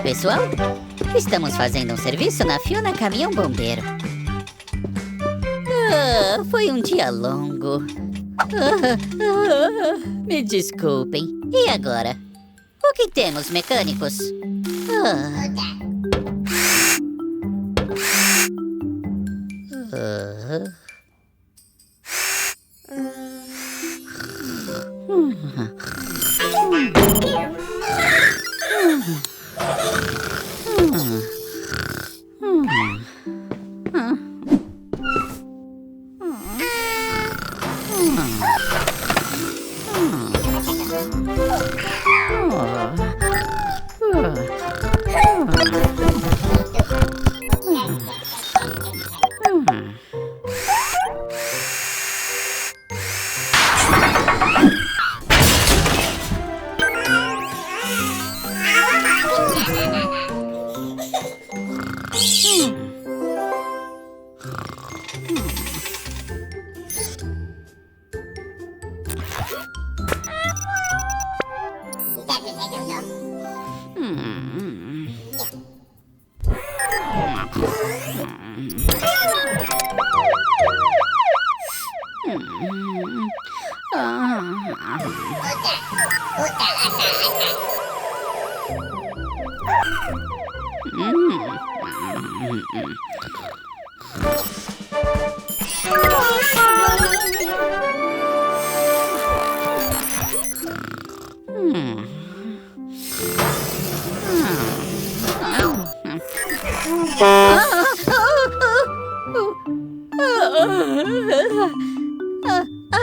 pessoal? Estamos fazendo um serviço na Fiona Caminhão Bombeiro. Foi um dia longo. Me desculpem. E agora? O que temos, mecânicos?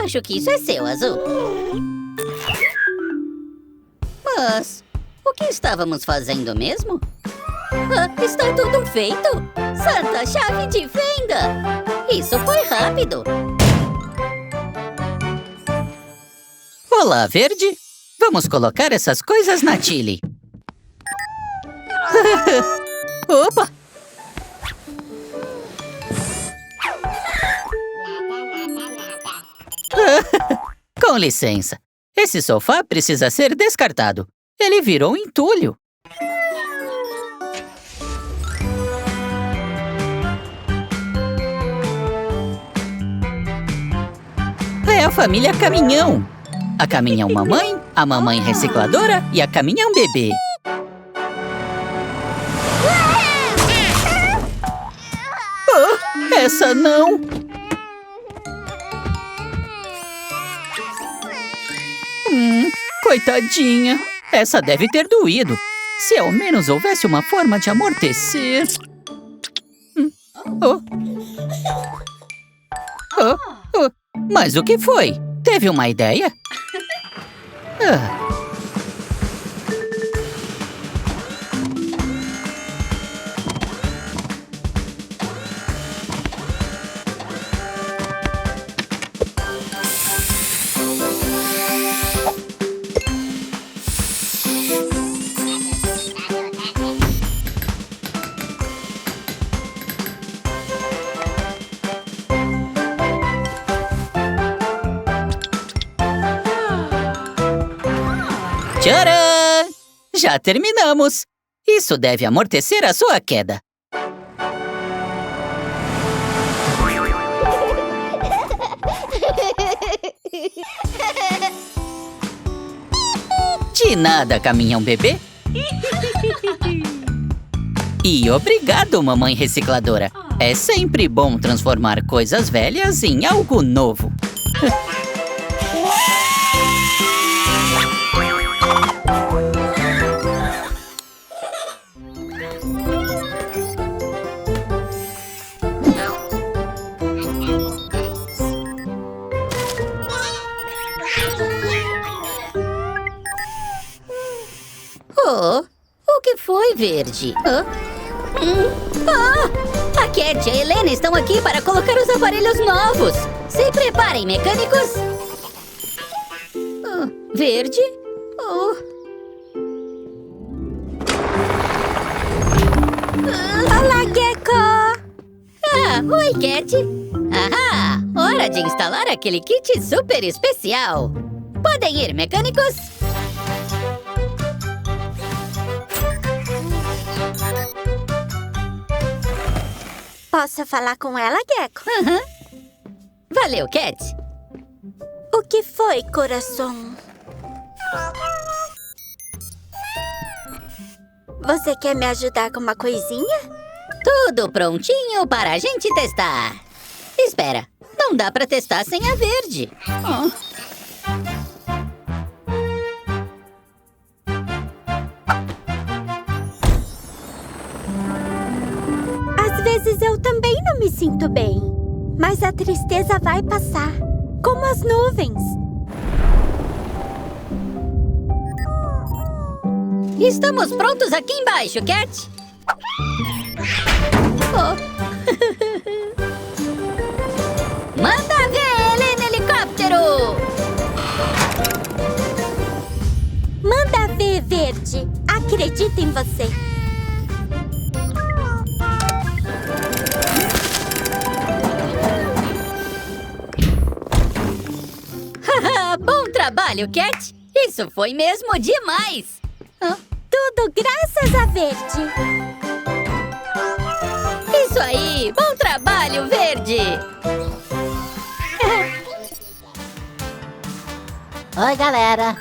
Acho que isso é seu, Azul. Mas o que estávamos fazendo mesmo? Está tudo feito! Santa chave de fenda! Isso foi rápido! Olá, Verde! Vamos colocar essas coisas na Tilly. Opa! Com licença, esse sofá precisa ser descartado. Ele virou um entulho. É a família Caminhão. A Caminhão Mamãe, a Mamãe Recicladora e a Caminhão Bebê. Oh, essa não! Coitadinha, essa deve ter doído. Se ao menos houvesse uma forma de amortecer. Mas o que foi? Teve uma ideia? Tcharam! Já terminamos! Isso deve amortecer a sua queda. De nada, Caminhão Bebê. E obrigado, Mamãe Recicladora. É sempre bom transformar coisas velhas em algo novo. O que foi, Verde? A Cat e a Helena estão aqui para colocar os aparelhos novos. Se preparem, mecânicos. Verde? Olá, Gecko! Oi, Cat. Hora de instalar aquele kit super especial. Podem ir, mecânicos. Posso falar com ela, Gecko? Valeu, Cat. O que foi, coração? Você quer me ajudar com uma coisinha? Tudo prontinho para a gente testar. Espera, não dá para testar sem a verde. Às vezes eu também não me sinto bem. Mas a tristeza vai passar, como as nuvens. Estamos prontos aqui embaixo, Cat. Manda ver ele no helicóptero! Manda ver, Verde. Acredito em você. Bom trabalho, Cat. Isso foi mesmo demais. Tudo graças a Verde. Isso aí! Bom trabalho, Verde! Oi, galera!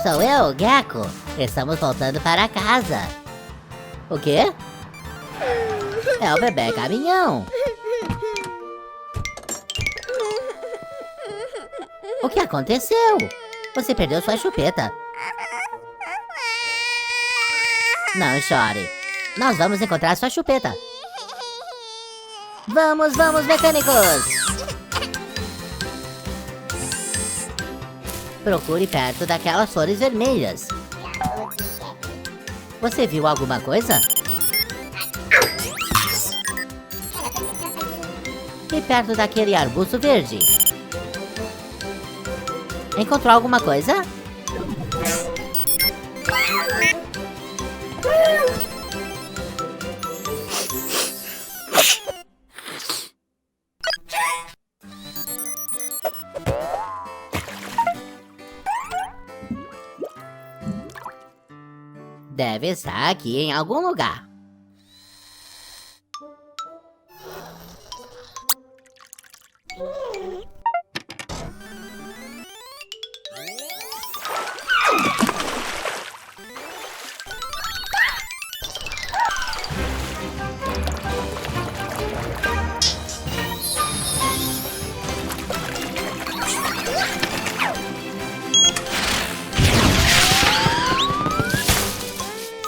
Sou eu, Gecko. Estamos voltando para casa. O quê? É o bebê caminhão. O que aconteceu? Você perdeu sua chupeta. Não chore. Nós vamos encontrar sua chupeta. Vamos, vamos, mecânicos! Procure perto daquelas flores vermelhas. Você viu alguma coisa? E perto daquele arbusto verde? Encontrou alguma coisa? Deve estar aqui em algum lugar.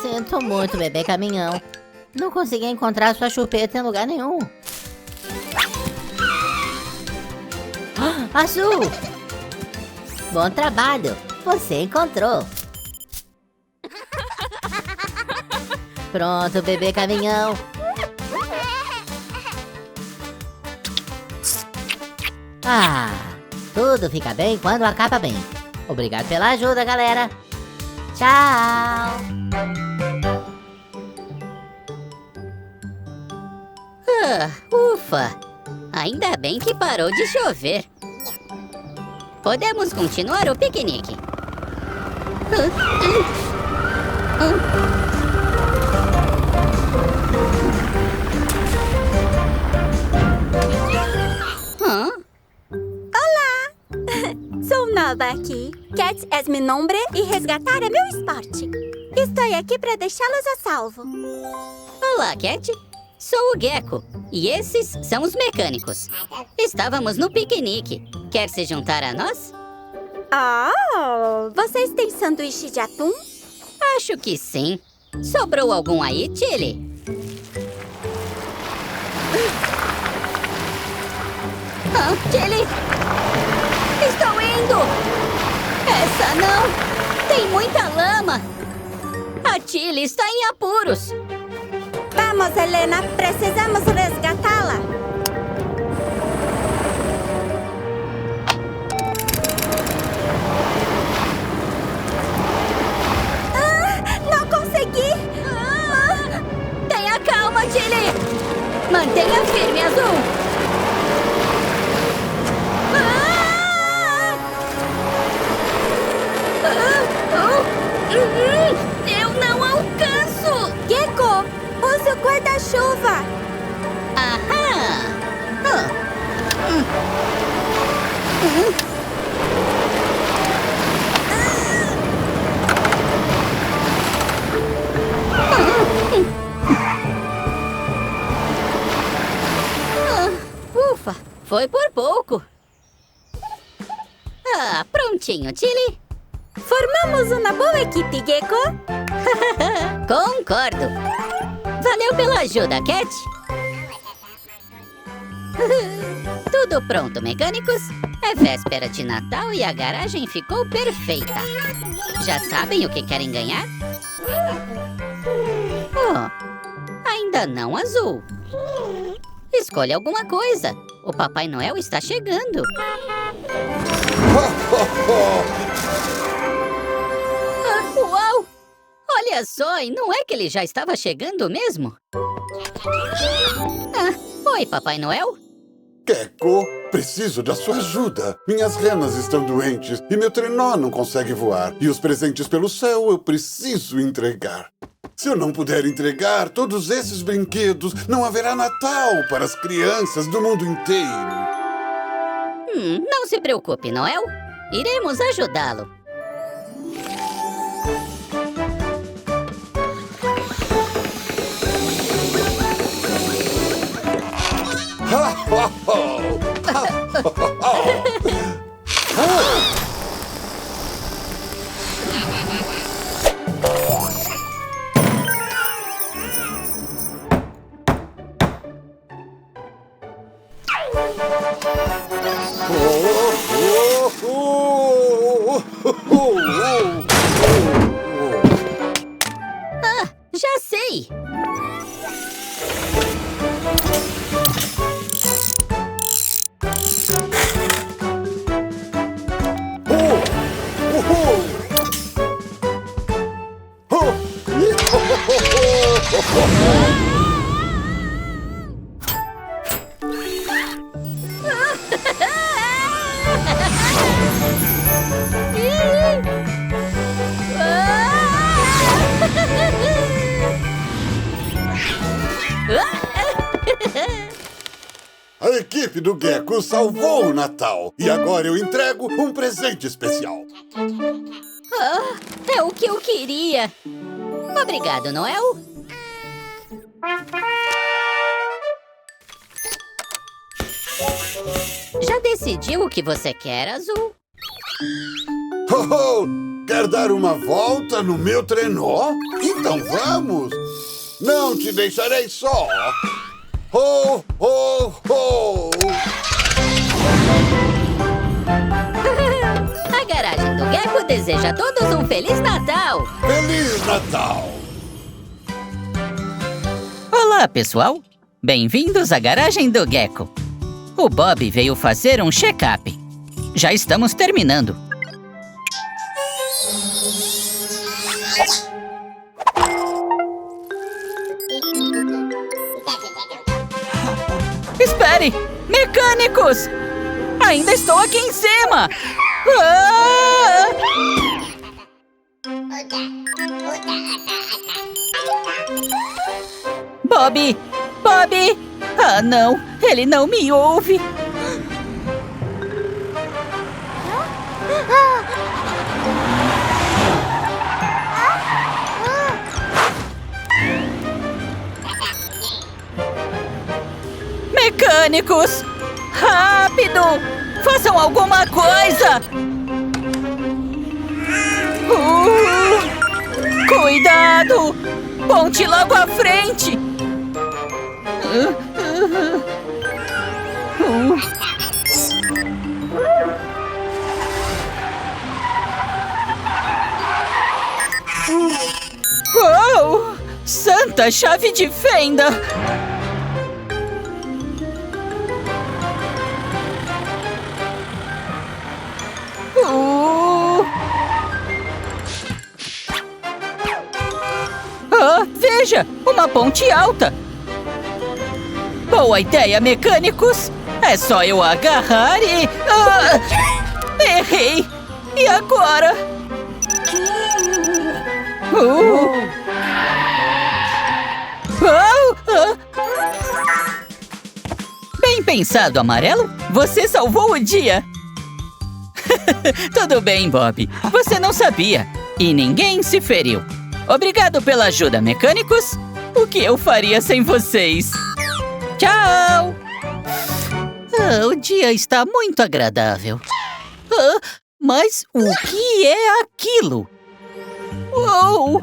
Sinto muito, bebê caminhão. Não consegui encontrar sua chupeta em lugar nenhum. Azul! Bom trabalho! Você encontrou! Pronto, bebê caminhão! Tudo fica bem quando acaba bem. Obrigado pela ajuda, galera! Tchau! Ufa! Ainda bem que parou de chover. Podemos continuar o piquenique. Sou nova aqui. Cat es mi nombre e resgatar é meu esporte. Estou aqui para deixá-los a salvo. Olá, Cat. Sou o Gecko e esses são os mecânicos. Estávamos no piquenique. Quer se juntar a nós? Vocês têm sanduíche de atum? Acho que sim. Sobrou algum aí, Chili? Chili! Estou indo! Essa não! Tem muita lama! A Chili está em apuros! Vamos, Helena! Precisamos resgatá-la! Não consegui! Tenha calma, Chili! Mantenha firme, Azul! Eu não alcanço! Gecko, use o guarda-chuva! Ufa, foi por pouco. Ah, prontinho, Tilly. Formamos uma boa equipe, Gecko. Concordo. Valeu pela ajuda, Cat. Tudo pronto, mecânicos? É véspera de Natal e a garagem ficou perfeita. Já sabem o que querem ganhar? Oh, ainda não, Azul. Escolha alguma coisa. O Papai Noel está chegando. Ah, uau! Olha só, e não é que ele já estava chegando mesmo? Ah, oi, Papai Noel. Gecko, preciso da sua ajuda. Minhas renas estão doentes e meu trenó não consegue voar. E os presentes pelo céu eu preciso entregar. Se eu não puder entregar todos esses brinquedos, não haverá Natal para as crianças do mundo inteiro. Não se preocupe, Noel. Iremos ajudá-lo. Já sei! A equipe do Gecko salvou o Natal. E agora eu entrego um presente especial. É o que eu queria. Obrigado, Noel. Já decidiu o que você quer, Azul? Quer dar uma volta no meu trenó? Então vamos! Não te deixarei só! Ho, ho, ho! A garagem do Gecko deseja a todos um Feliz Natal! Feliz Natal! Olá, pessoal! Bem-vindos à garagem do Gecko. O Bob veio fazer um check-up. Já estamos terminando. Espere! Mecânicos! Ainda estou aqui em cima! Ah! Bob! Bob! Ah, não! Ele não me ouve! Mecânicos! Rápido! Façam alguma coisa! Cuidado! Ponte logo à frente! Uau! Santa chave de fenda! Veja! Uma ponte alta! Boa ideia, mecânicos! É só eu agarrar e... errei! E agora? Bem pensado, Amarelo! Você salvou o dia! Tudo bem, Bob. Você não sabia. E ninguém se feriu. Obrigado pela ajuda, mecânicos. O que eu faria sem vocês? Tchau! O dia está muito agradável. Mas o que é aquilo? Uou!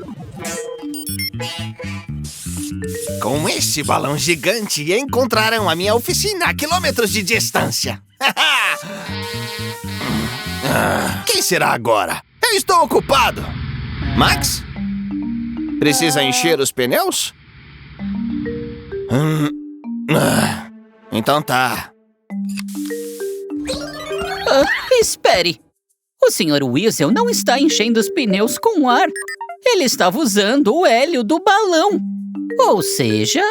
Com esse balão gigante, encontrarão a minha oficina a quilômetros de distância. Quem será agora? Eu estou ocupado. Max? Precisa encher os pneus? Então tá. Espere. O Sr. Weasel não está enchendo os pneus com ar. Ele estava usando o hélio do balão. Ou seja...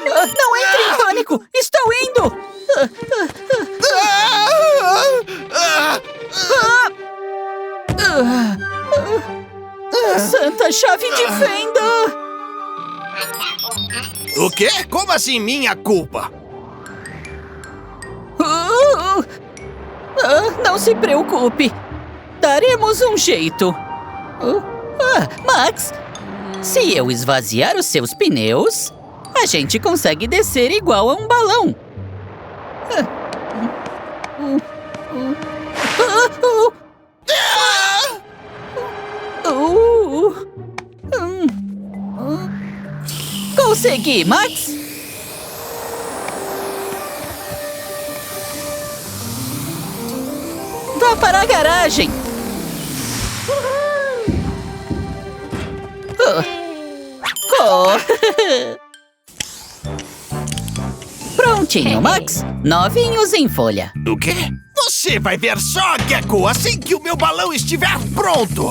Não entre em pânico! Estou indo! Santa chave de fenda! O quê? Como assim minha culpa? Não se preocupe. Daremos um jeito. Max, se eu esvaziar os seus pneus, a gente consegue descer igual a um balão. Consegui, Max! Vá para a garagem! Prontinho, Max. Novinhos em folha. O quê? Você vai ver só, Gecko, assim que o meu balão estiver pronto.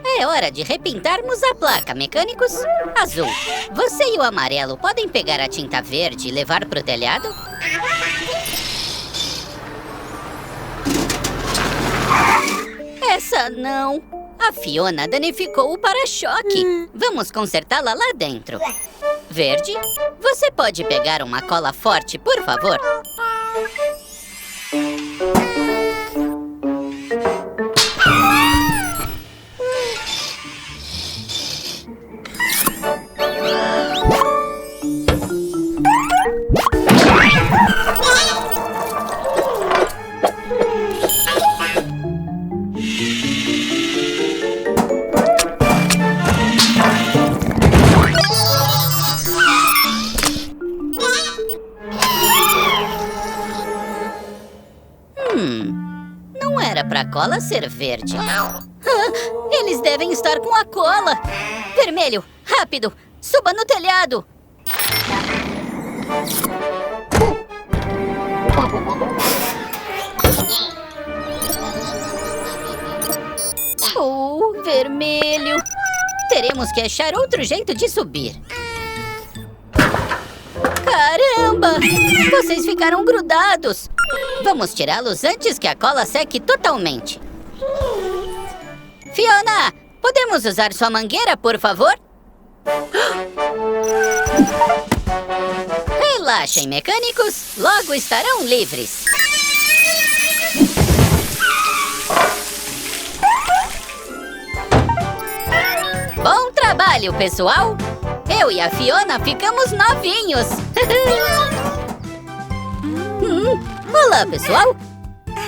É hora de repintarmos a placa, mecânicos. Azul, você e o amarelo podem pegar a tinta verde e levar pro telhado? Essa não. A Fiona danificou o para-choque. Vamos consertá-la lá dentro. Verde, você pode pegar uma cola forte, por favor? Não era pra cola ser verde. Eles devem estar com a cola. Vermelho, rápido, suba no telhado. Vermelho. Teremos que achar outro jeito de subir. Caramba! Vocês ficaram grudados. Vamos tirá-los antes que a cola seque totalmente. Fiona, podemos usar sua mangueira, por favor? Relaxem, mecânicos. Logo estarão livres. Bom trabalho, pessoal! Eu e a Fiona ficamos novinhos! Olá, pessoal!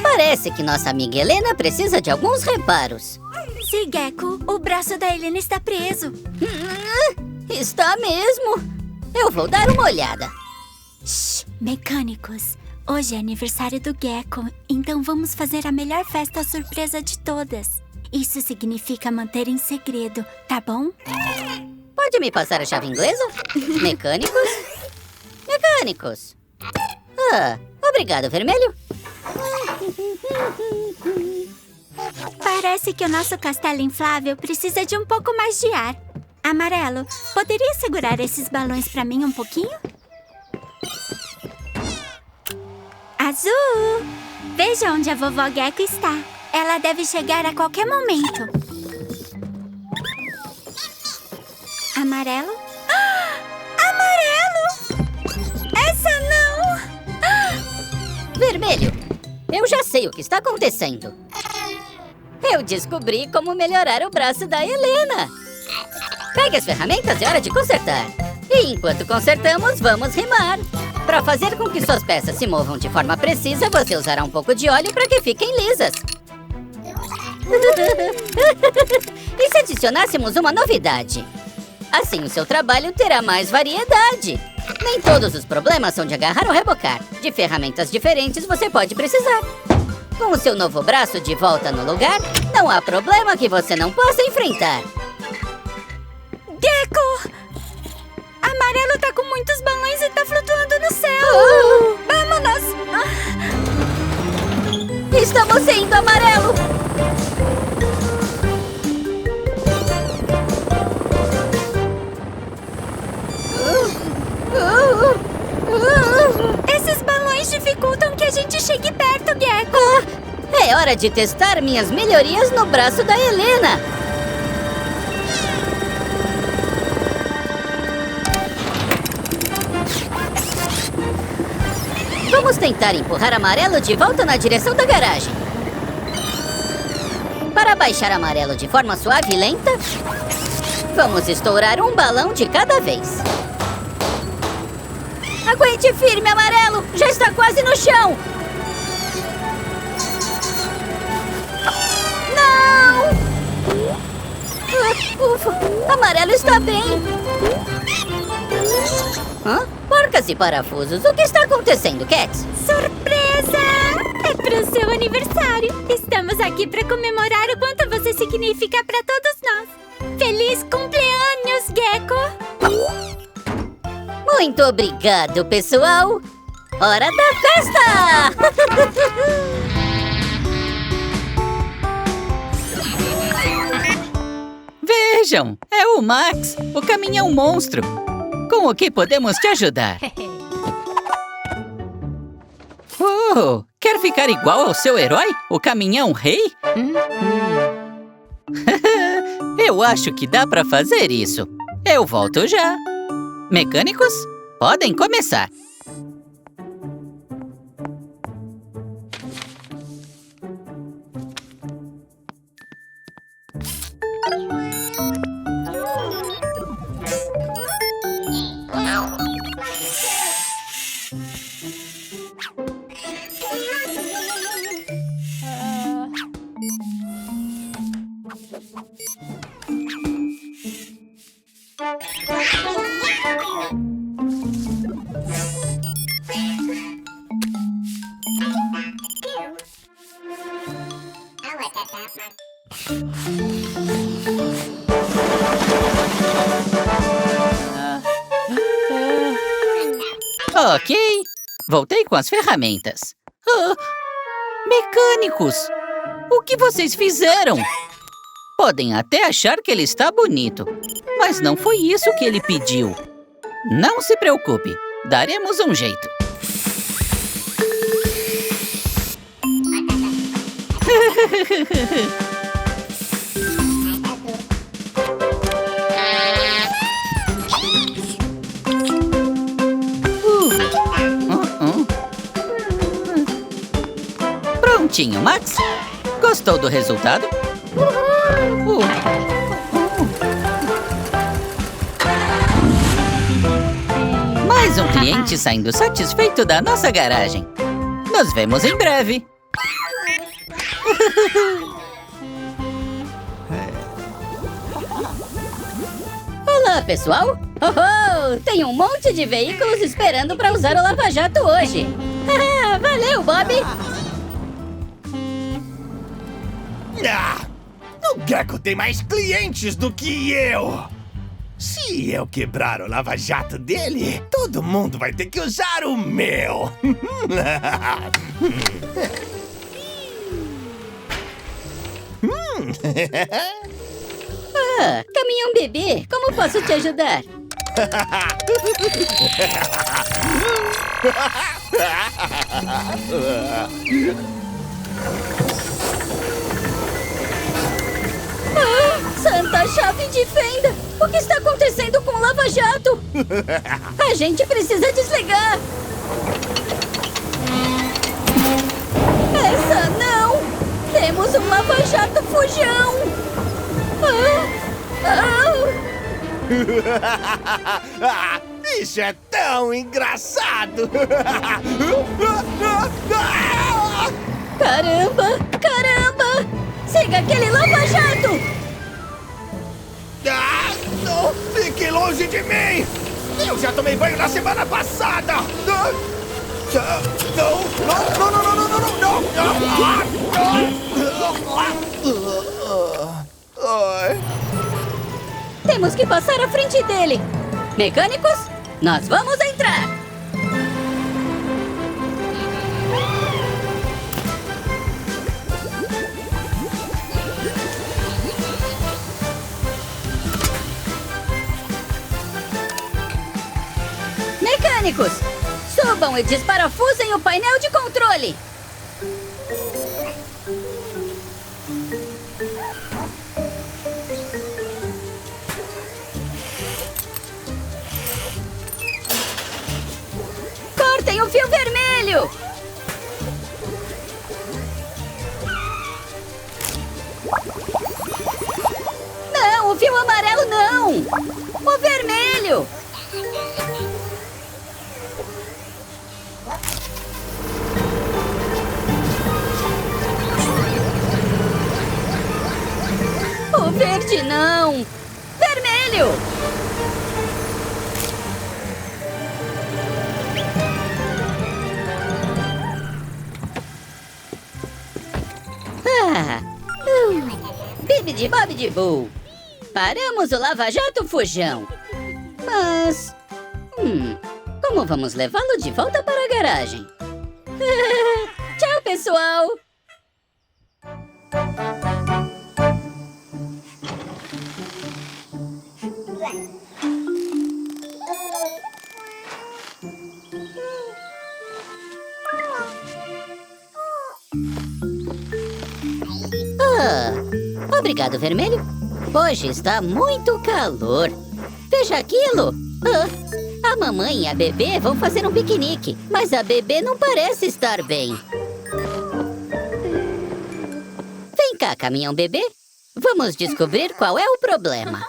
Parece que nossa amiga Helena precisa de alguns reparos. Sim, Gecko, o braço da Helena está preso. Está mesmo! Eu vou dar uma olhada. Shhh, mecânicos, hoje é aniversário do Gecko, então vamos fazer a melhor festa surpresa de todas. Isso significa manter em segredo, tá bom? Pode me passar a chave inglesa? Mecânicos? Mecânicos! Obrigado, vermelho. Parece que o nosso castelo inflável precisa de um pouco mais de ar. Amarelo, poderia segurar esses balões pra mim um pouquinho? Azul! Veja onde a vovó Gecko está. Ela deve chegar a qualquer momento. Amarelo? Ah! Amarelo! Essa não! Ah! Vermelho, eu já sei o que está acontecendo. Eu descobri como melhorar o braço da Helena. Pegue as ferramentas, é hora de consertar. E enquanto consertamos, vamos rimar. Para fazer com que suas peças se movam de forma precisa, você usará um pouco de óleo para que fiquem lisas. E se adicionássemos uma novidade? Assim o seu trabalho terá mais variedade. Nem todos os problemas são de agarrar ou rebocar. De ferramentas diferentes você pode precisar. Com o seu novo braço de volta no lugar, não há problema que você não possa enfrentar. Gecko! Amarelo tá com muitos balões e tá flutuando no céu! Vamos! Estamos indo, Amarelo! Esses balões dificultam que a gente chegue perto, Gecko! É hora de testar minhas melhorias no braço da Helena! Vamos tentar empurrar Amarelo de volta na direção da garagem. Para baixar Amarelo de forma suave e lenta, vamos estourar um balão de cada vez. Aguente firme, Amarelo! Já está quase no chão! Não! Ufa! Amarelo está bem! Hã? Porcas e parafusos, o que está acontecendo, Cat? Surpresa! É pro seu aniversário! Estamos aqui para comemorar o quanto você significa para todos nós! Feliz cumpleaños, Gecko! Muito obrigado, pessoal! Hora da festa! Vejam, é o Max, o caminhão monstro. Com o que podemos te ajudar? Quer ficar igual ao seu herói, o caminhão rei? Eu acho que dá pra fazer isso. Eu volto já. Mecânicos, podem começar. Ok, voltei com as ferramentas. Mecânicos, o que vocês fizeram? Podem até achar que ele está bonito, mas não foi isso que ele pediu. Não se preocupe, daremos um jeito. Prontinho, Max. Gostou do resultado? Mais um cliente saindo satisfeito da nossa garagem. Nos vemos em breve. Olá, pessoal! Tem um monte de veículos esperando para usar o Lava Jato hoje. Valeu, Bob! O Gecko tem mais clientes do que eu! Se eu quebrar o lava-jato dele, todo mundo vai ter que usar o meu! Caminhão bebê, como posso te ajudar? Santa chave de fenda! O que está acontecendo com o lava-jato? A gente precisa desligar! Essa não! Temos um lava-jato fujão! Isso é tão engraçado! Caramba! Caramba! Siga aquele lava-jato! Não! Fique longe de mim! Eu já tomei banho na semana passada! Não! Temos que passar à frente dele! Mecânicos, nós vamos entrar! Mecânicos, subam e desparafusem o painel de controle! Cortem o fio vermelho! Não, o fio amarelo não! O vermelho! O verde não! Vermelho! Bibidi-bobidi-boo! Paramos o lava-jato fujão! Mas... como vamos levá-lo de volta para a garagem? Tchau, pessoal! Obrigado, vermelho. Hoje está muito calor. Veja aquilo. A mamãe e a bebê vão fazer um piquenique, mas a bebê não parece estar bem. Vem cá, caminhão bebê. Vamos descobrir qual é o problema.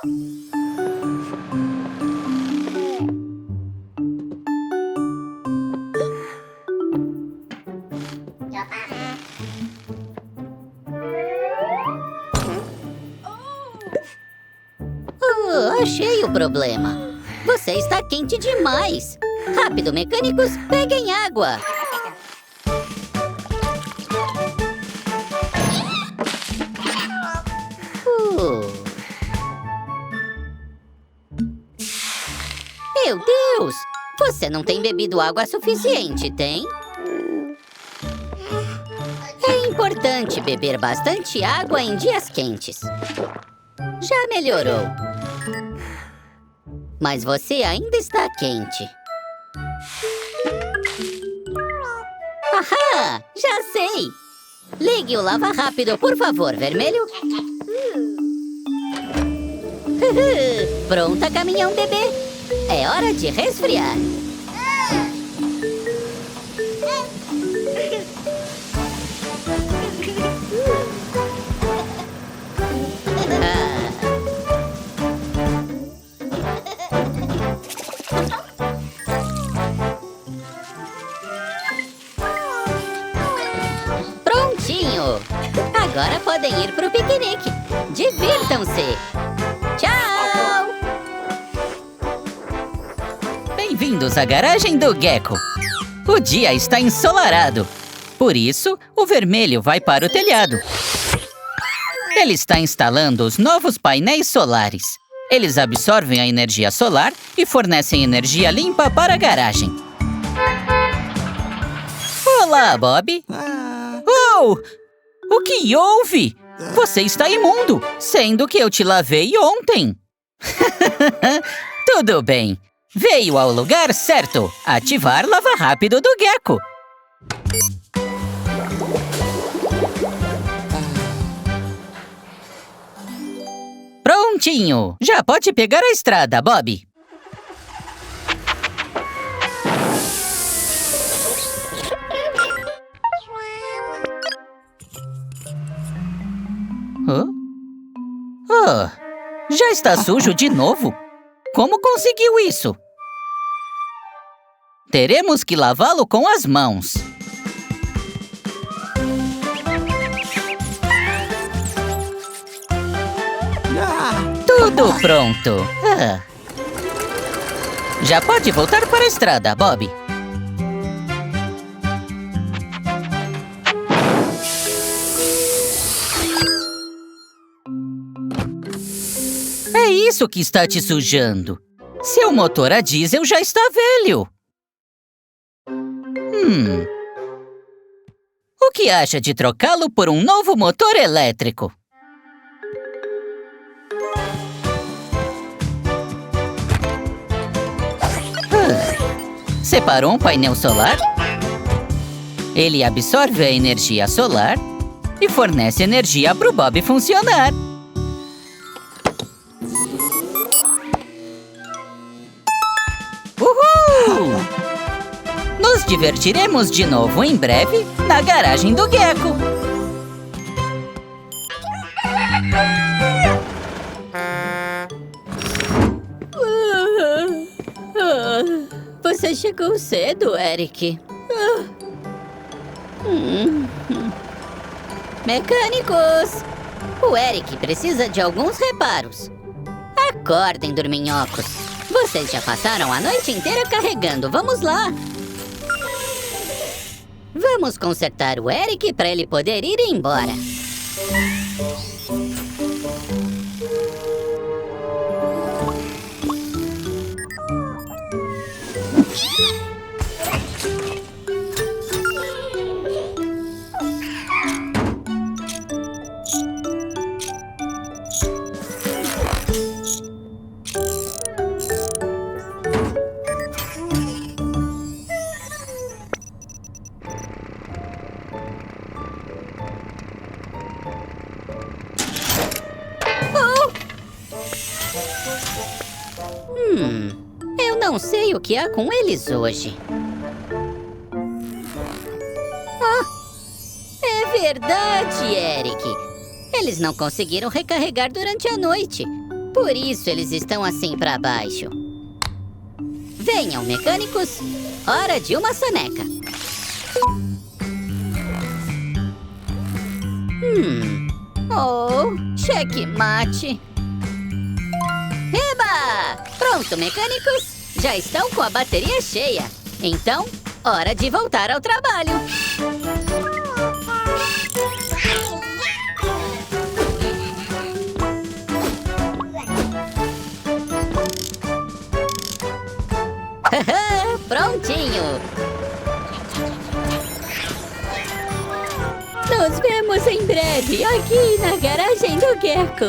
Achei o problema. Você está quente demais. Rápido, mecânicos, peguem água. Meu Deus! Você não tem bebido água suficiente, tem? É importante beber bastante água em dias quentes. Já melhorou. Mas você ainda está quente. Ahá! Já sei! Ligue o lava-rápido, por favor, vermelho. Pronta, caminhão bebê. É hora de resfriar. Agora podem ir pro piquenique. Divirtam-se. Tchau! Bem-vindos à garagem do Gecko. O dia está ensolarado. Por isso, o vermelho vai para o telhado. Ele está instalando os novos painéis solares. Eles absorvem a energia solar e fornecem energia limpa para a garagem. Olá, Bob. Oh! O que houve? Você está imundo, sendo que eu te lavei ontem. Tudo bem. Veio ao lugar certo. Ativar lava rápido do Gecko. Prontinho. Já pode pegar a estrada, Bob. Já está sujo de novo? Como conseguiu isso? Teremos que lavá-lo com as mãos. Tudo pronto. Já pode voltar para a estrada, Bob. É isso que está te sujando. Seu motor a diesel já está velho. O que acha de trocá-lo por um novo motor elétrico? Separou um painel solar? Ele absorve a energia solar e fornece energia para o Bob funcionar. Uhul! Nos divertiremos de novo em breve na garagem do Gecko. Você chegou cedo, Eric. Mecânicos! O Eric precisa de alguns reparos. Acordem, dorminhocos. Vocês já passaram a noite inteira carregando. Vamos lá. Vamos consertar o Eric para ele poder ir embora. Eu não sei o que há com eles hoje. É verdade, Eric. Eles não conseguiram recarregar durante a noite. Por isso eles estão assim para baixo. Venham, mecânicos. Hora de uma soneca. Checkmate. Eba! Pronto, mecânicos. Já estão com a bateria cheia. Então, hora de voltar ao trabalho. Prontinho. Nos vemos em breve aqui na garagem do Gecko.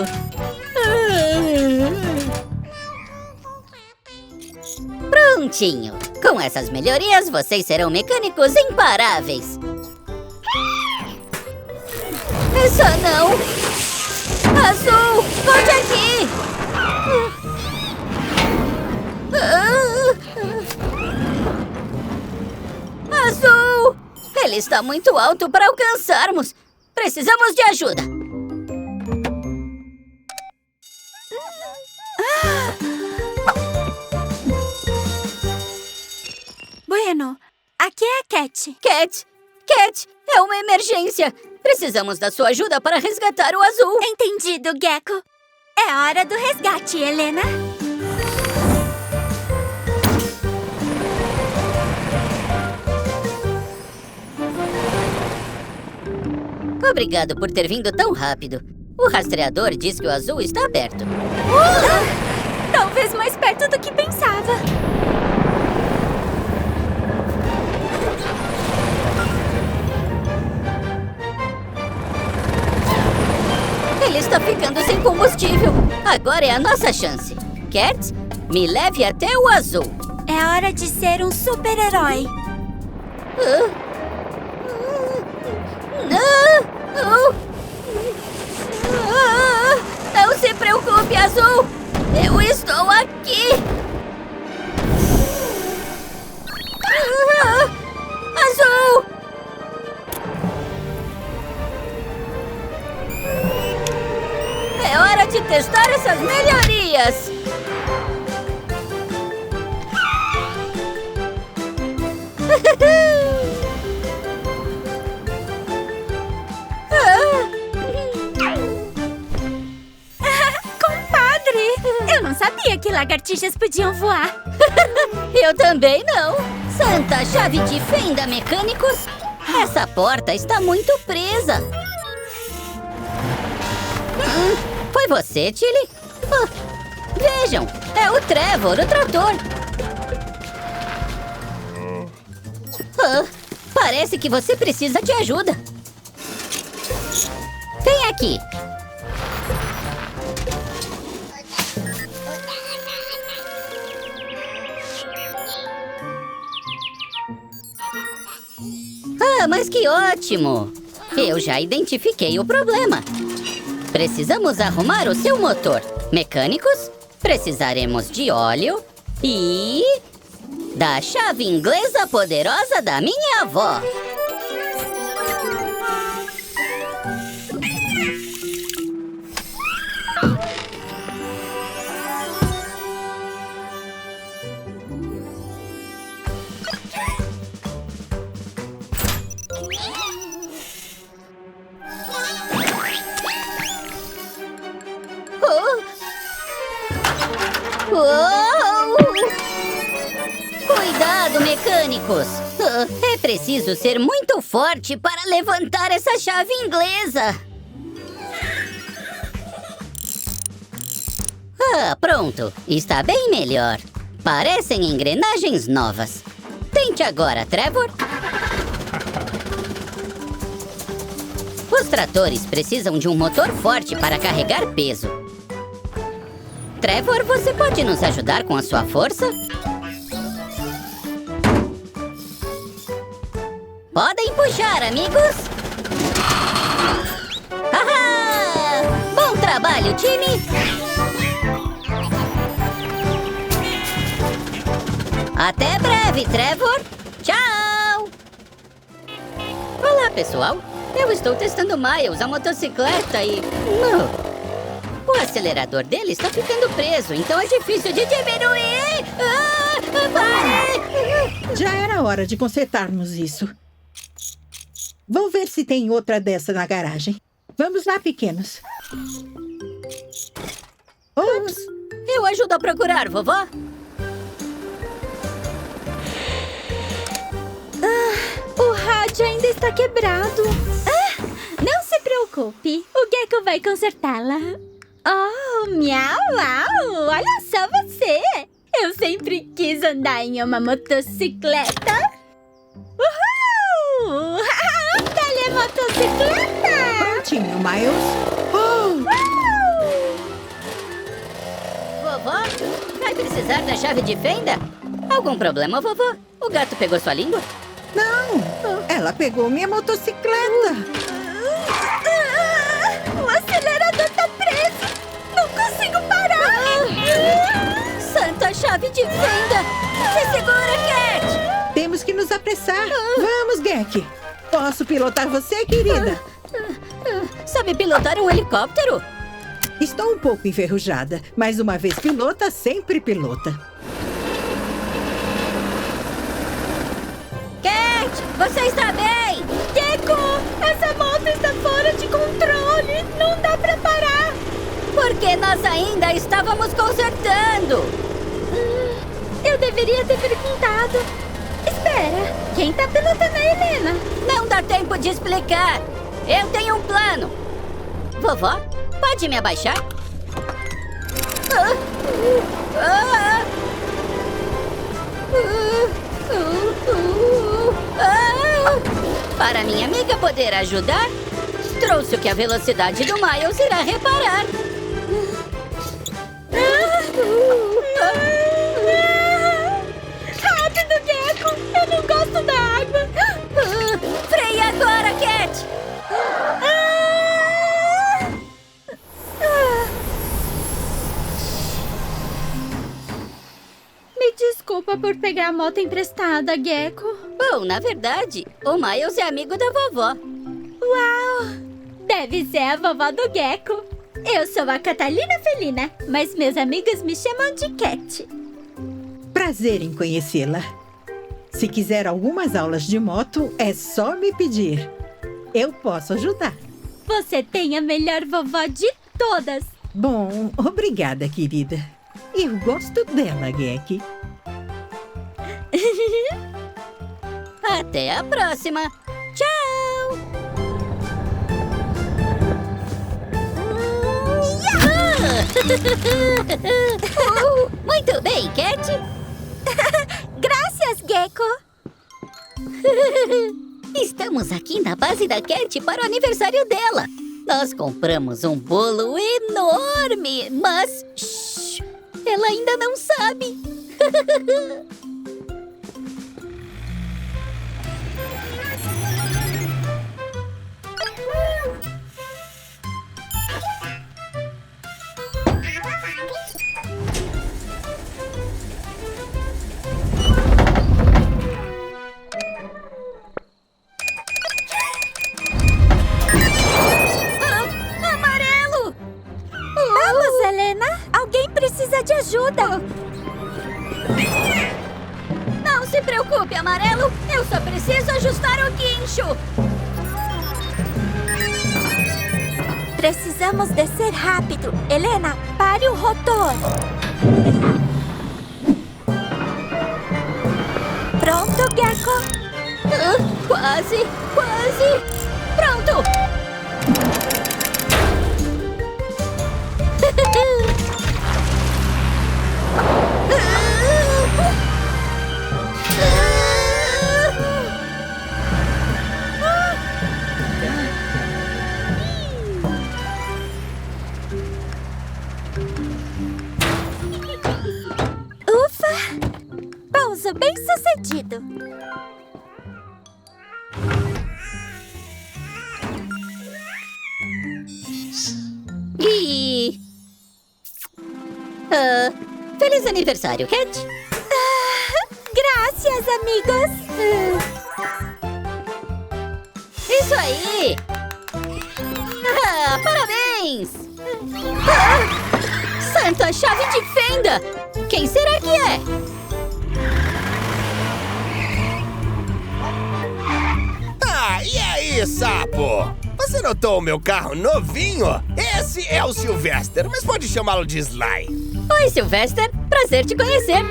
Prontinho. Com essas melhorias, vocês serão mecânicos imparáveis. Essa não! Azul, volte aqui! Azul! Ele está muito alto para alcançarmos. Precisamos de ajuda. Bueno, aqui é a Cat. Cat, é uma emergência. Precisamos da sua ajuda para resgatar o Azul. Entendido, Gecko. É hora do resgate, Helena. Obrigado por ter vindo tão rápido. O rastreador diz que o Azul está perto. Talvez mais perto do que pensava. Ele está ficando sem combustível. Agora é a nossa chance. Cat, me leve até o Azul. É hora de ser um super-herói. Não se preocupe, Azul! Eu estou aqui! Azul! É hora de testar essas melhorias! Compadre! Eu não sabia que lagartixas podiam voar. Eu também não! Santa chave de fenda, mecânicos! Essa porta está muito presa! Foi você, Tilly? Vejam, é o Trevor, o trator! Parece que você precisa de ajuda! Vem aqui! Mas que ótimo! Eu já identifiquei o problema. Precisamos arrumar o seu motor. Mecânicos, precisaremos de óleo e... da chave inglesa poderosa da minha avó. Cuidado, mecânicos! É preciso ser muito forte para levantar essa chave inglesa. Pronto. Está bem melhor. Parecem engrenagens novas. Tente agora, Trevor. Os tratores precisam de um motor forte para carregar peso. Trevor, você pode nos ajudar com a sua força? Podem puxar, amigos! Haha! Bom trabalho, time! Até breve, Trevor! Tchau! Olá, pessoal! Eu estou testando o Miles, a motocicleta, e... o acelerador dele está ficando preso, então é difícil de diminuir! Pare! Já era hora de consertarmos isso. Vou ver se tem outra dessa na garagem. Vamos lá, pequenos. Ops! Eu ajudo a procurar, vovó. O rádio ainda está quebrado. Não se preocupe. O Gecko vai consertá-la. Oh, miau, miau. Olha só você. Eu sempre quis andar em uma motocicleta. Uhul! Telemotocicleta! Prontinho, Miles. Vovó, vai precisar da chave de fenda? Algum problema, vovó? O gato pegou sua língua? Não, ela pegou minha motocicleta. O acelerador tá preso. Não consigo parar. Santa chave de fenda! Se segura, Cat! Temos que nos apressar. Vamos, Gek. Posso pilotar você, querida? Sabe pilotar um helicóptero? Estou um pouco enferrujada, mas uma vez pilota, sempre pilota. Cat, você está bem? Gecko, essa moto está fora de controle. Não dá pra parar. Porque nós ainda estávamos consertando. Eu deveria ter perguntado. Espera, quem tá pilotando a Helena? Não dá tempo de explicar. Eu tenho um plano. Vovó, pode me abaixar? Para minha amiga poder ajudar, trouxe o que a velocidade do Miles irá reparar. Eu não gosto da água. Freia agora, Cat! Me desculpa por pegar a moto emprestada, Gecko. Bom, na verdade, o Miles é amigo da vovó. Uau! Deve ser a vovó do Gecko. Eu sou a Catalina Felina, mas meus amigos me chamam de Cat. Prazer em conhecê-la. Se quiser algumas aulas de moto, é só me pedir. Eu posso ajudar. Você tem a melhor vovó de todas. Bom, obrigada, querida. Eu gosto dela, Gek. Até a próxima. Tchau! Muito bem, Cat. Graças, Gecko. Estamos aqui na base da Cat para o aniversário dela. Nós compramos um bolo enorme, mas shh, ela ainda não sabe. Amarelo! Vamos, Helena. Alguém precisa de ajuda. Não se preocupe, Amarelo. Eu só preciso ajustar o guincho. Precisamos descer rápido. Helena, pare o rotor. Pronto, Gecko? Quase, quase. Pronto. Ufa! Pouso bem sucedido. E... feliz aniversário, Cat. Graças, amigos. Isso aí! Parabéns! Santa chave de fenda! Quem será que é? Ah, e aí, sapo? Você notou o meu carro novinho? Esse é o Sylvester, mas pode chamá-lo de Sly. Oi, Sylvester. Prazer te conhecer.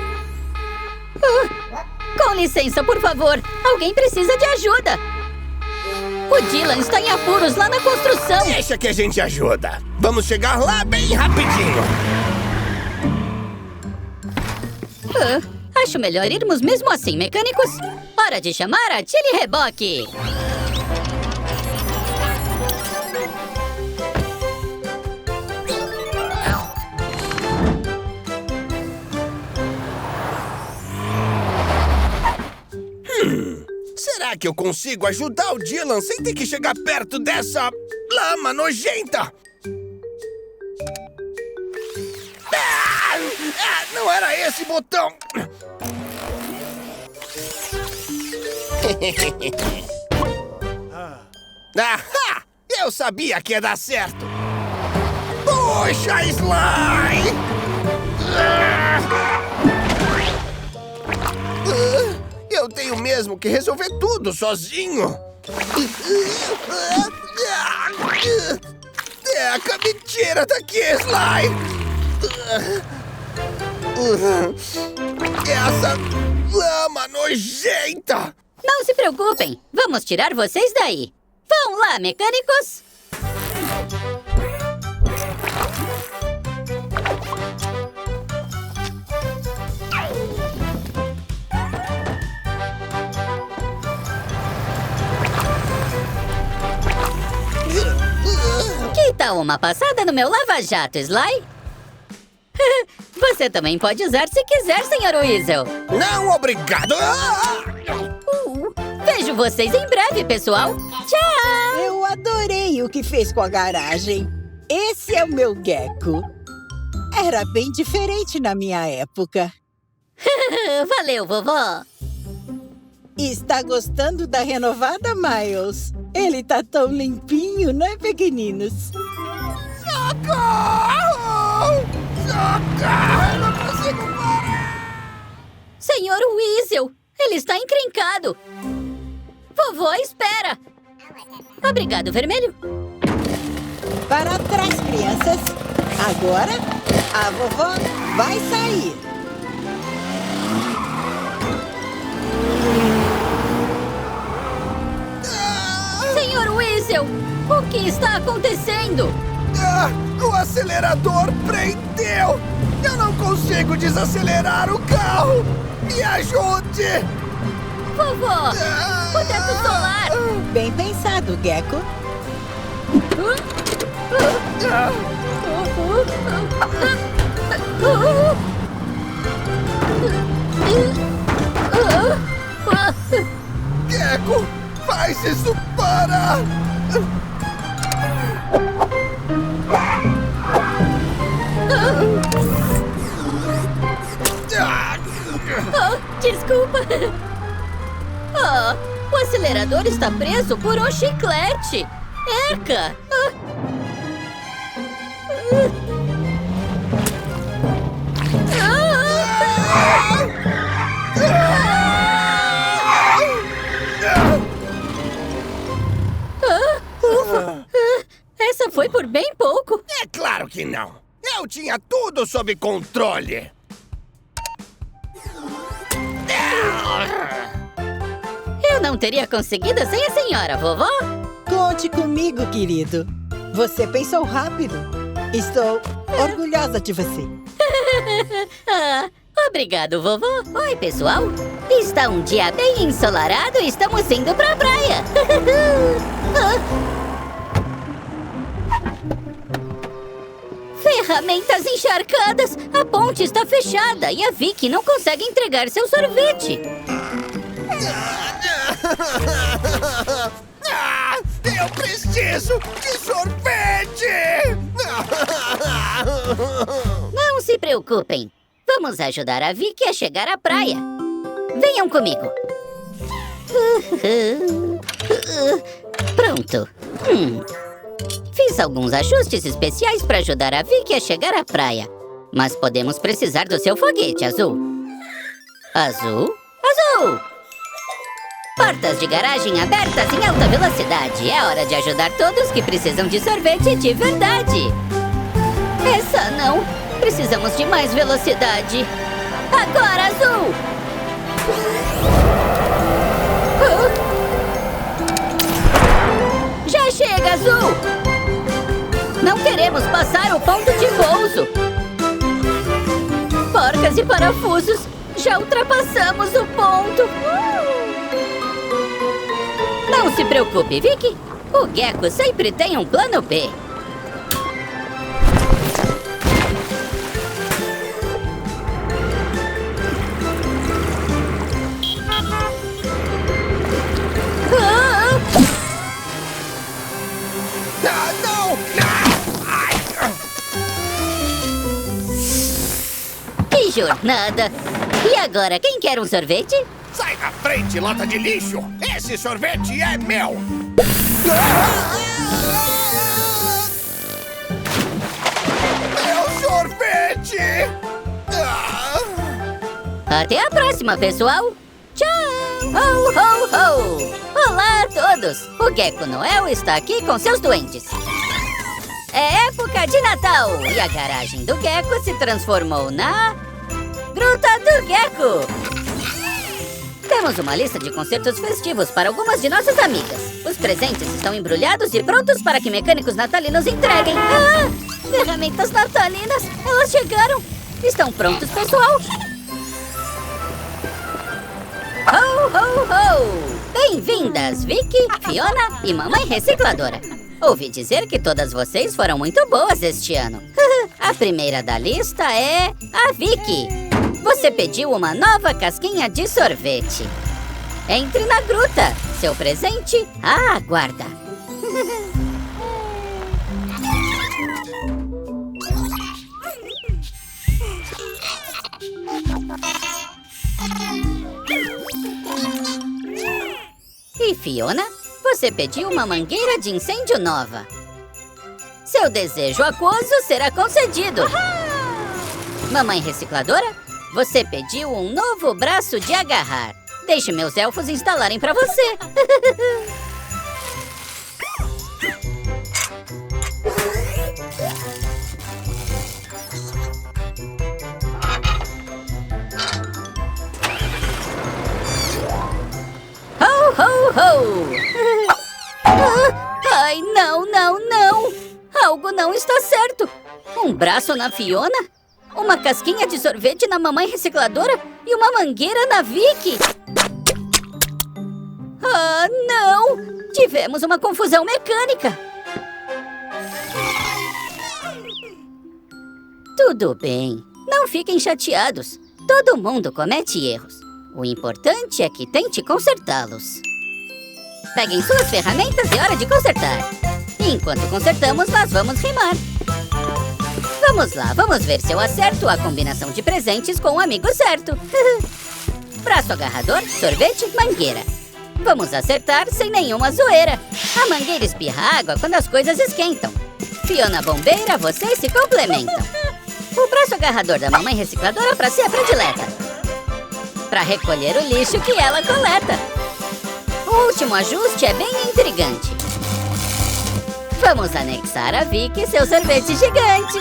Com licença, por favor. Alguém precisa de ajuda. O Dylan está em apuros lá na construção. Deixa que a gente ajuda. Vamos chegar lá bem rapidinho. Acho melhor irmos mesmo assim, mecânicos. Hora de chamar a Tilly Reboque. Será que eu consigo ajudar o Dylan sem ter que chegar perto dessa lama nojenta? Não era esse botão! Ahá! Eu sabia que ia dar certo! Puxa, Sly! Eu tenho mesmo que resolver tudo sozinho! Me tira daqui, Sly! Essa lama nojenta! Não se preocupem. Vamos tirar vocês daí. Vão lá, mecânicos. Que tal uma passada no meu lava-jato, Sly? Você também pode usar se quiser, Sr. Weasel. Não, obrigado! vocês em breve, pessoal. Tchau! Eu adorei o que fez com a garagem. Esse é o meu gecko. Era bem diferente na minha época. Valeu, vovó. Está gostando da renovada, Miles? Ele tá tão limpinho, né, pequeninos? Socorro! Socorro! Eu não consigo parar! Senhor Weasel, ele está encrencado. Vovó, espera. Obrigado, Vermelho. Para trás, crianças. Agora, a vovó vai sair. Senhor Weasel, o que está acontecendo? O acelerador prendeu! Eu não consigo desacelerar o carro! Me ajude! Vovó, o teto solar. Bem pensado, gecko. Gecko, faz isso parar! Desculpa. O acelerador está preso por um chiclete. Eca! Essa foi por bem pouco. É claro que não! Eu tinha tudo sob controle! Eu não teria conseguido sem a senhora, vovó. Conte comigo, querido. Você pensou rápido. Estou orgulhosa de você. Obrigado, vovó. Oi, pessoal. Está um dia bem ensolarado e estamos indo pra praia. Ferramentas encharcadas. A ponte está fechada e a Vicky não consegue entregar seu sorvete. Eu preciso de sorvete! Não se preocupem. Vamos ajudar a Vicky a chegar à praia. Venham comigo. Pronto. Fiz alguns ajustes especiais para ajudar a Vicky a chegar à praia. Mas podemos precisar do seu foguete, Azul. Azul? Azul! Portas de garagem abertas em alta velocidade. É hora de ajudar todos que precisam de sorvete de verdade. Essa não. Precisamos de mais velocidade. Agora, Azul! Já chega, Azul! Não queremos passar o ponto de pouso. Porcas e parafusos. Já ultrapassamos o ponto. Não se preocupe, Vicky. O gecko sempre tem um plano B. Não! Que jornada! E agora, quem quer um sorvete? Sai da frente, lata de lixo! Esse sorvete é meu! Meu sorvete! Até a próxima, pessoal! Tchau! Ho, ho, ho! Olá a todos! O Gecko Noel está aqui com seus duendes. É época de Natal! E a garagem do Gecko se transformou na... Gruta do Gecko! Temos uma lista de concertos festivos para algumas de nossas amigas. Os presentes estão embrulhados e prontos para que mecânicos natalinos entreguem. Ferramentas natalinas! Elas chegaram! Estão prontos, pessoal? Ho, ho, ho! Bem-vindas, Vicky, Fiona e Mamãe Recicladora. Ouvi dizer que todas vocês foram muito boas este ano. A primeira da lista é a Vicky. Você pediu uma nova casquinha de sorvete. Entre na gruta. Seu presente, aguarda. E Fiona, você pediu uma mangueira de incêndio nova. Seu desejo aquoso será concedido. Mamãe recicladora, você pediu um novo braço de agarrar. Deixe meus elfos instalarem para você. Ho, ho, ho! Ai, não, não, não! Algo não está certo. Um braço na Fiona? Uma casquinha de sorvete na mamãe recicladora? E uma mangueira na Vicky? Ah, não! Tivemos uma confusão mecânica. Tudo bem. Não fiquem chateados. Todo mundo comete erros. O importante é que tente consertá-los. Peguem suas ferramentas, é hora de consertar. E enquanto consertamos, nós vamos rimar. Vamos lá, vamos ver se eu acerto a combinação de presentes com o amigo certo. Braço agarrador, sorvete, mangueira. Vamos acertar sem nenhuma zoeira. A mangueira espirra água quando as coisas esquentam. Fiona bombeira, vocês se complementam. O braço agarrador da mamãe recicladora pra ser a predileta. Pra recolher o lixo que ela coleta. O último ajuste é bem intrigante. Vamos anexar a Vicky e seu sorvete gigante.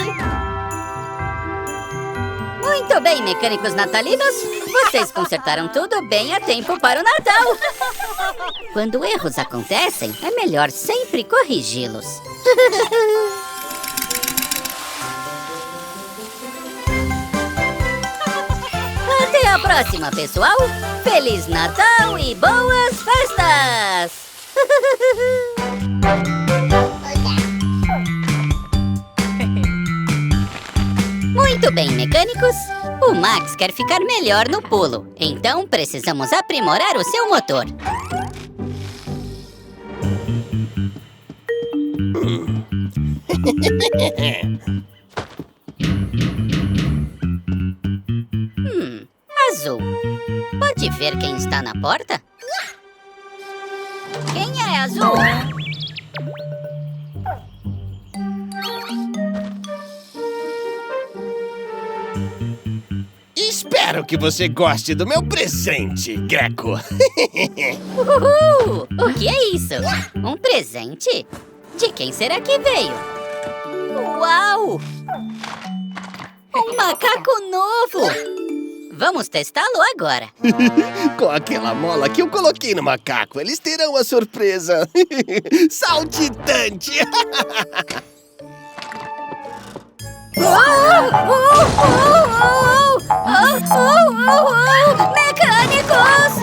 Muito bem, mecânicos natalinos. Vocês consertaram tudo bem a tempo para o Natal. Quando erros acontecem, é melhor sempre corrigi-los. Até a próxima, pessoal. Feliz Natal e boas festas! Muito bem, mecânicos. O Max quer ficar melhor no pulo, então precisamos aprimorar o seu motor. Azul. Pode ver quem está na porta? Quem é Azul? Espero que você goste do meu presente, Gecko. Uhul! O que é isso? Um presente? De quem será que veio? Uau! Um macaco novo! Vamos testá-lo agora. Com aquela mola que eu coloquei no macaco, eles terão a surpresa saltitante. Mecânicos!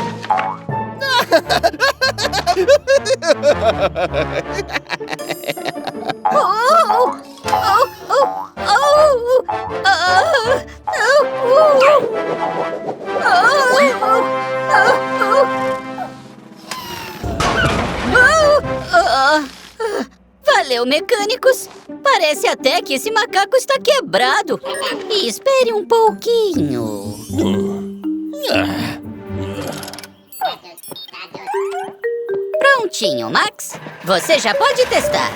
Valeu, mecânicos! Parece até que esse macaco está quebrado. E espere um pouquinho. Prontinho, Max. Você já pode testar.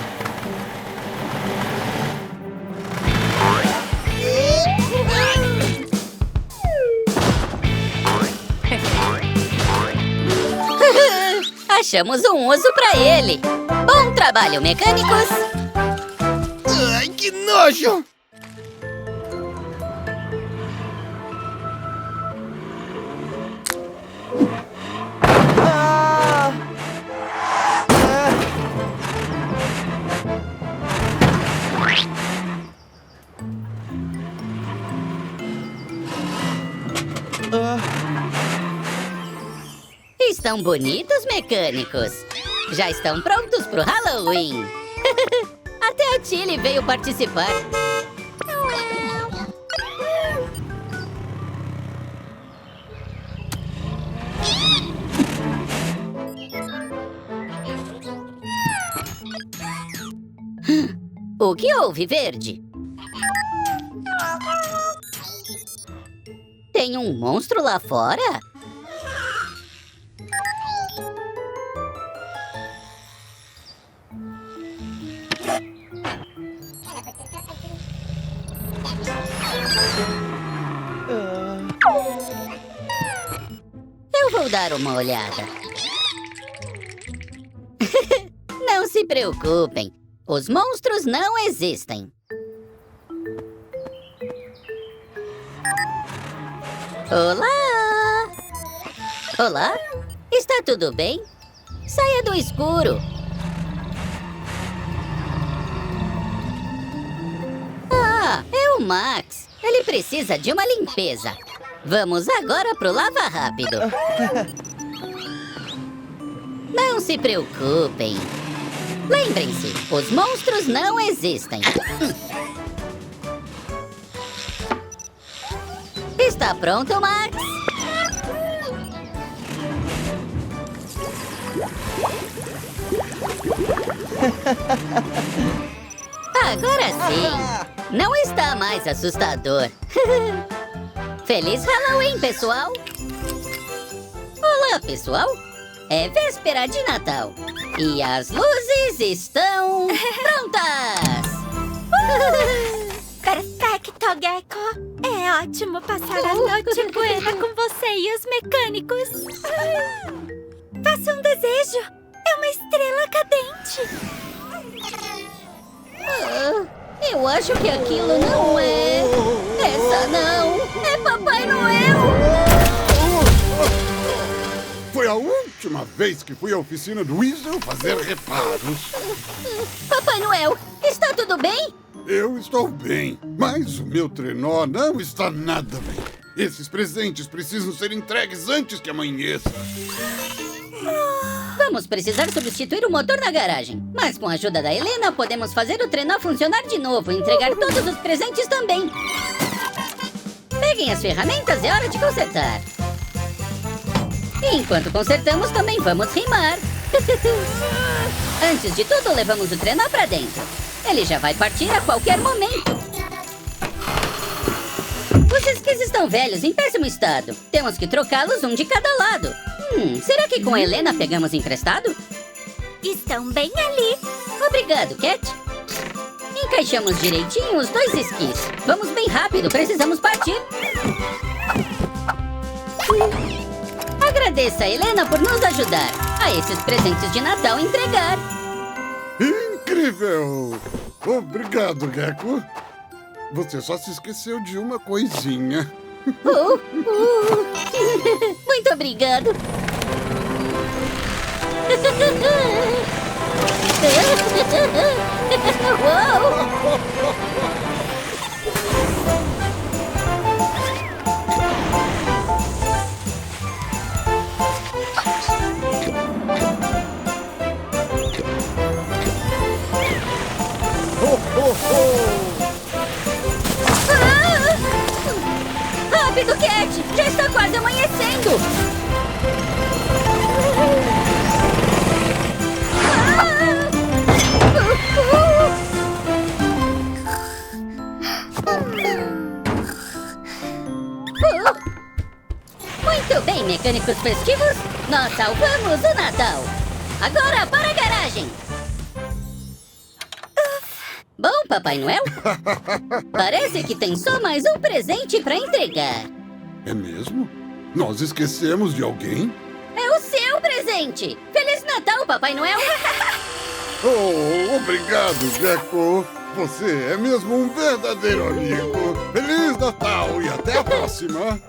Achamos um uso para ele. Bom trabalho, mecânicos. Ai, que nojo! Estão bonitos, mecânicos. Já estão prontos pro Halloween. Até a Tilly veio participar. O que houve, Verde? Tem um monstro lá fora? Eu vou dar uma olhada. Não se preocupem. Os monstros não existem. Olá! Olá? Está tudo bem? Saia do escuro. Ah, é o Max. Ele precisa de uma limpeza. Vamos agora pro lava rápido. Não se preocupem. Lembrem-se, os monstros não existem. Está pronto, Max? Agora sim. Não está mais assustador. Feliz Halloween, pessoal! Olá, pessoal! É véspera de Natal. E as luzes estão prontas! Perfecto, Gecko! É ótimo passar a noite buena com você e os mecânicos! Faça um desejo! É uma estrela cadente! Eu acho que aquilo não é... Essa não! É Papai Noel! Foi a última vez que fui à oficina do Weasel fazer reparos. Papai Noel, está tudo bem? Eu estou bem, mas o meu trenó não está nada bem. Esses presentes precisam ser entregues antes que amanheça. Vamos precisar substituir o motor na garagem. Mas com a ajuda da Helena, podemos fazer o trenó funcionar de novo e entregar todos os presentes também. Peguem as ferramentas, é hora de consertar. E enquanto consertamos, também vamos rimar. Antes de tudo, levamos o trenó pra dentro. Ele já vai partir a qualquer momento. Os esquis estão velhos, em péssimo estado. Temos que trocá-los um de cada lado. Será que com a Helena pegamos emprestado? Estão bem ali! Obrigado, Cat. Encaixamos direitinho os dois esquis. Vamos bem rápido, precisamos partir. Agradeça a Helena por nos ajudar a esses presentes de Natal entregar. Incrível! Obrigado, Gecko. Você só se esqueceu de uma coisinha. Muito obrigado. Rápido, Cat! Já está quase amanhecendo! Muito bem, mecânicos festivos! Nós salvamos o Natal! Agora para a garagem! Bom, Papai Noel, parece que tem só mais um presente para entregar. É mesmo? Nós esquecemos de alguém? É o seu presente! Feliz Natal, Papai Noel! Oh, obrigado, Gecko. Você é mesmo um verdadeiro amigo. Feliz Natal e até a próxima.